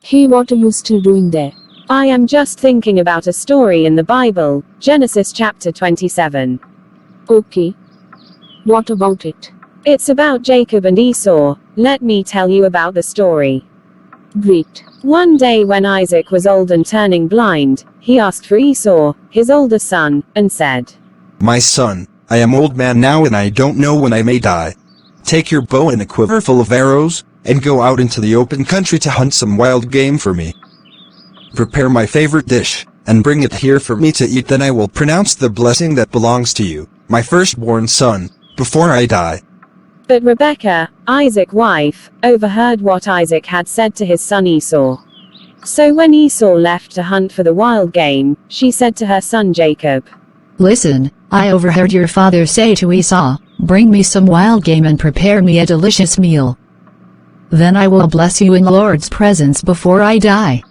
Hey, what are you still doing there? I am just thinking about a story in the Bible, Genesis chapter 27. Okay. What about it? It's about Jacob and Esau. Let me tell you about the story. Great. One day when Isaac was old and turning blind, he asked for Esau, his older son, and said, "My son, I am old man now and I don't know when I may die. Take your bow and a quiver full of arrows, and go out into the open country to hunt some wild game for me. Prepare my favorite dish, and bring it here for me to eat, then I will pronounce the blessing that belongs to you, my firstborn son, before I die." But Rebekah, Isaac's wife, overheard what Isaac had said to his son Esau. So when Esau left to hunt for the wild game, she said to her son Jacob, "Listen, I overheard your father say to Esau, 'Bring me some wild game and prepare me a delicious meal. Then I will bless you in the Lord's presence before I die.'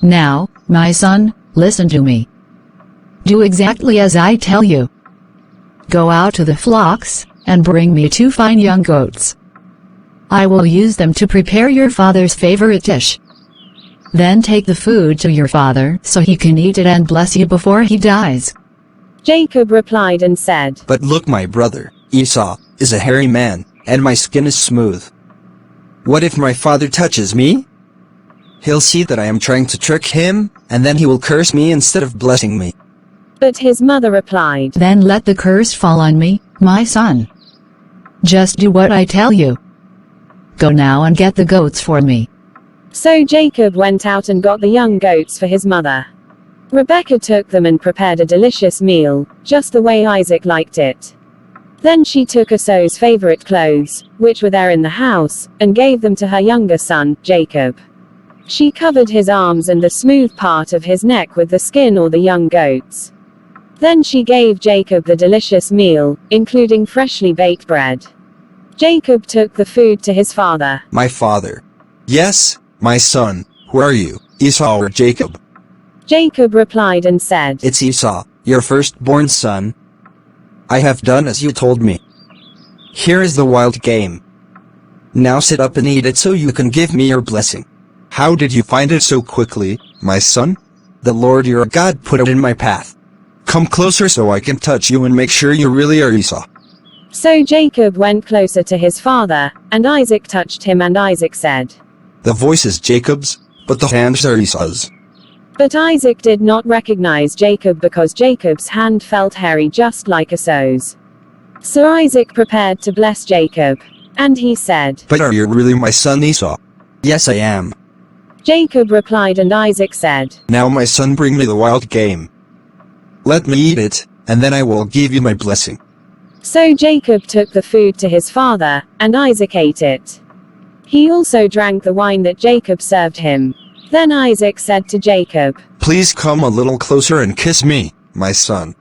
Now, my son, listen to me. Do exactly as I tell you. Go out to the flocks, and bring me 2 fine young goats. I will use them to prepare your father's favorite dish. Then take the food to your father so he can eat it and bless you before he dies." Jacob replied and said, "But look, my brother, Esau, is a hairy man, and my skin is smooth. What if my father touches me? He'll see that I am trying to trick him, and then he will curse me instead of blessing me." But his mother replied, "Then let the curse fall on me, my son. Just do what I tell you. Go now and get the goats for me." So Jacob went out and got the young goats for his mother. Rebekah took them and prepared a delicious meal, just the way Isaac liked it. Then she took Esau's favorite clothes, which were there in the house, and gave them to her younger son, Jacob. She covered his arms and the smooth part of his neck with the skin or the young goats. Then she gave Jacob the delicious meal, including freshly baked bread. Jacob took the food to his father. "My father." "Yes, my son, who are you, Esau or Jacob?" Jacob replied and said, "It's Esau, your firstborn son. I have done as you told me. Here is the wild game. Now sit up and eat it so you can give me your blessing." "How did you find it so quickly, my son?" "The Lord your God put it in my path. Come closer so I can touch you and make sure you really are Esau." So Jacob went closer to his father, and Isaac touched him, and Isaac said, "The voice is Jacob's, but the hands are Esau's." But Isaac did not recognize Jacob because Jacob's hand felt hairy just like Esau's. So Isaac prepared to bless Jacob. And he said, "But are you really my son Esau?" "Yes, I am." Jacob replied and Isaac said, "Now my son, bring me the wild game. Let me eat it, and then I will give you my blessing." So Jacob took the food to his father, and Isaac ate it. He also drank the wine that Jacob served him. Then Isaac said to Jacob, "Please come a little closer and kiss me, my son."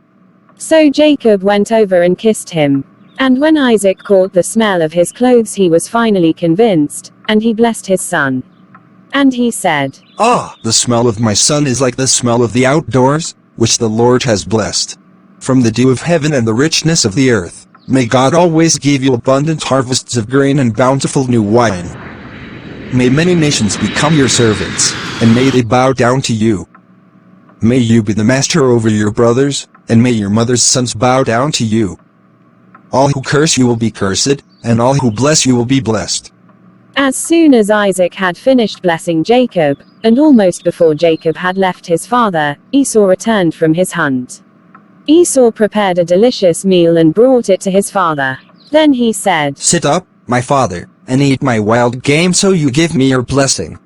So Jacob went over and kissed him. And when Isaac caught the smell of his clothes, he was finally convinced, and he blessed his son. And he said, "Ah, the smell of my son is like the smell of the outdoors, which the Lord has blessed. From the dew of heaven and the richness of the earth, may God always give you abundant harvests of grain and bountiful new wine. May many nations become your servants, and may they bow down to you. May you be the master over your brothers, and may your mother's sons bow down to you. All who curse you will be cursed, and all who bless you will be blessed." As soon as Isaac had finished blessing Jacob, and almost before Jacob had left his father, Esau returned from his hunt. Esau prepared a delicious meal and brought it to his father. Then he said, "Sit up, my father, and eat my wild game so you give me your blessing."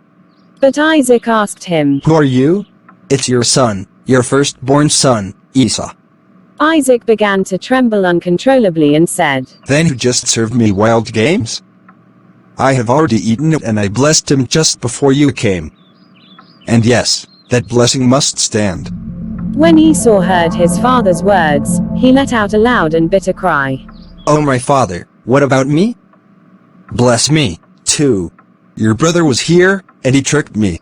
But Isaac asked him, "Who are you?" "It's your son, your firstborn son, Esau." Isaac began to tremble uncontrollably and said, "Then you just served me wild games? I have already eaten it and I blessed him just before you came. And yes, that blessing must stand." When Esau heard his father's words, he let out a loud and bitter cry. "Oh my father, what about me? Bless me, too. Your brother was here, and he tricked me.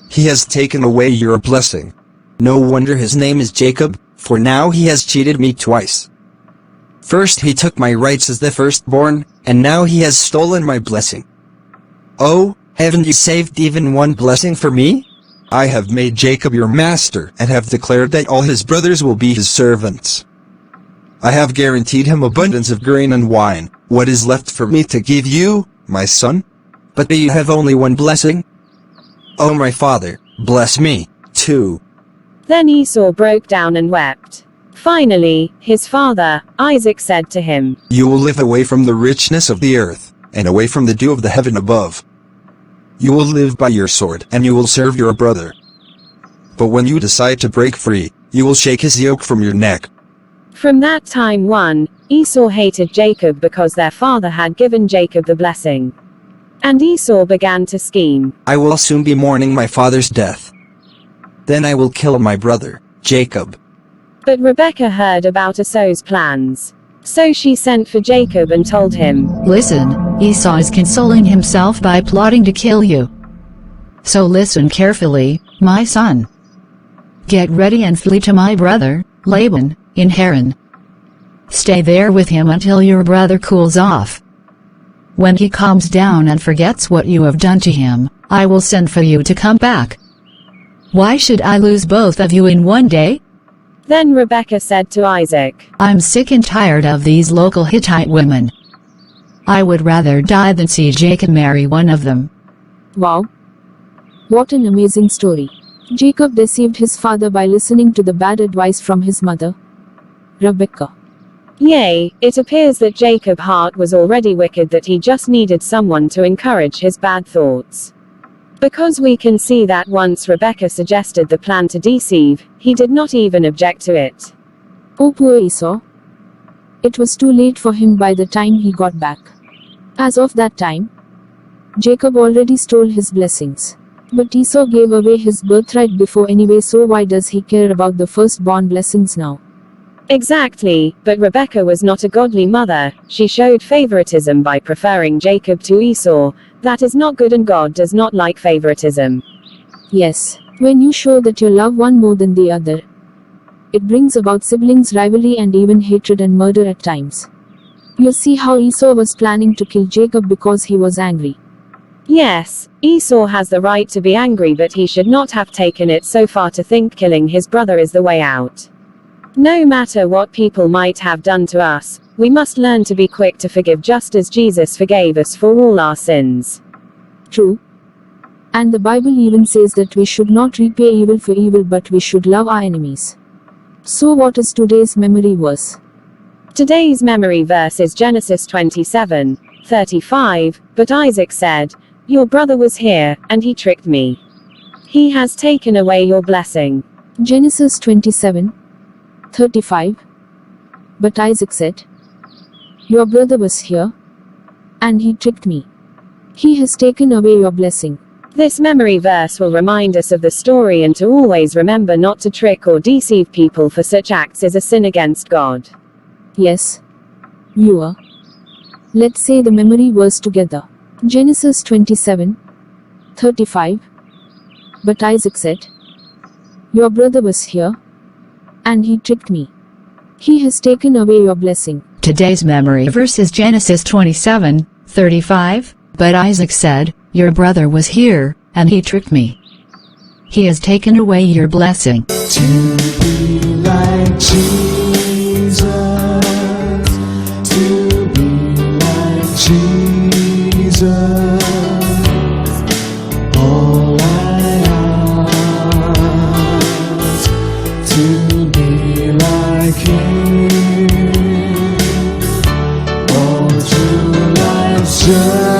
He has taken away your blessing. No wonder his name is Jacob, for now he has cheated me twice. First he took my rights as the firstborn, and now he has stolen my blessing. Oh, Haven't you saved even one blessing for me? I have made Jacob your master and have declared that all his brothers will be his servants. I have guaranteed him abundance of grain and wine. What is left for me to give you, my son? But you have only one blessing? Oh my father, bless me, too. Then Esau broke down and wept. Finally, his father, Isaac, said to him, You will live away from the richness of the earth, and away from the dew of the heaven above. You will live by your sword, and you will serve your brother. But when you decide to break free, you will shake his yoke from your neck. From that time on, Esau hated Jacob because their father had given Jacob the blessing. And Esau began to scheme. I will soon be mourning my father's death. Then I will kill my brother, Jacob. But Rebekah heard about Esau's plans. So she sent for Jacob and told him, Listen, Esau is consoling himself by plotting to kill you. So listen carefully, my son. Get ready and flee to my brother, Laban, in Haran. Stay there with him until your brother cools off. When he calms down and forgets what you have done to him, I will send for you to come back. Why should I lose both of you in one day? Then Rebekah said to Isaac, I'm sick and tired of these local Hittite women. I would rather die than see Jacob marry one of them. Wow. What an amazing story. Jacob deceived his father by listening to the bad advice from his mother, Rebekah. Yea, it appears that Jacob's heart was already wicked, that he just needed someone to encourage his bad thoughts. Because we can see that once Rebekah suggested the plan to deceive, he did not even object to it. Oh, poor Esau. It was too late for him by the time he got back. As of that time, Jacob already stole his blessings. But Esau gave away his birthright before anyway, so why does he care about the firstborn blessings now? Exactly, but Rebekah was not a godly mother. She showed favoritism by preferring Jacob to Esau. That is not good, and God does not like favoritism. Yes, when you show that you love one more than the other, it brings about siblings rivalry and even hatred and murder at times. You see how Esau was planning to kill Jacob because he was angry. Yes, Esau has the right to be angry, but he should not have taken it so far to think killing his brother is the way out. No matter what people might have done to us, we must learn to be quick to forgive, just as Jesus forgave us for all our sins. True. And the Bible even says that we should not repay evil for evil, but we should love our enemies. So what is today's memory verse? Today's memory verse is Genesis 27:35. But Isaac said, Your brother was here, and he tricked me. He has taken away your blessing. Genesis 27:35. But Isaac said, Your brother was here, and he tricked me. He has taken away your blessing. This memory verse will remind us of the story and to always remember not to trick or deceive people, for such acts is a sin against God. Yes, viewer. Let's say the memory verse together. Genesis 27:35. But Isaac said, Your brother was here, and he tricked me. He has taken away your blessing. Today's memory verse is Genesis 27:35. But Isaac said, Your brother was here, and he tricked me. He has taken away your blessing. To be like Jesus, to be like Jesus, all I ask, to be like Him, all true life's journey.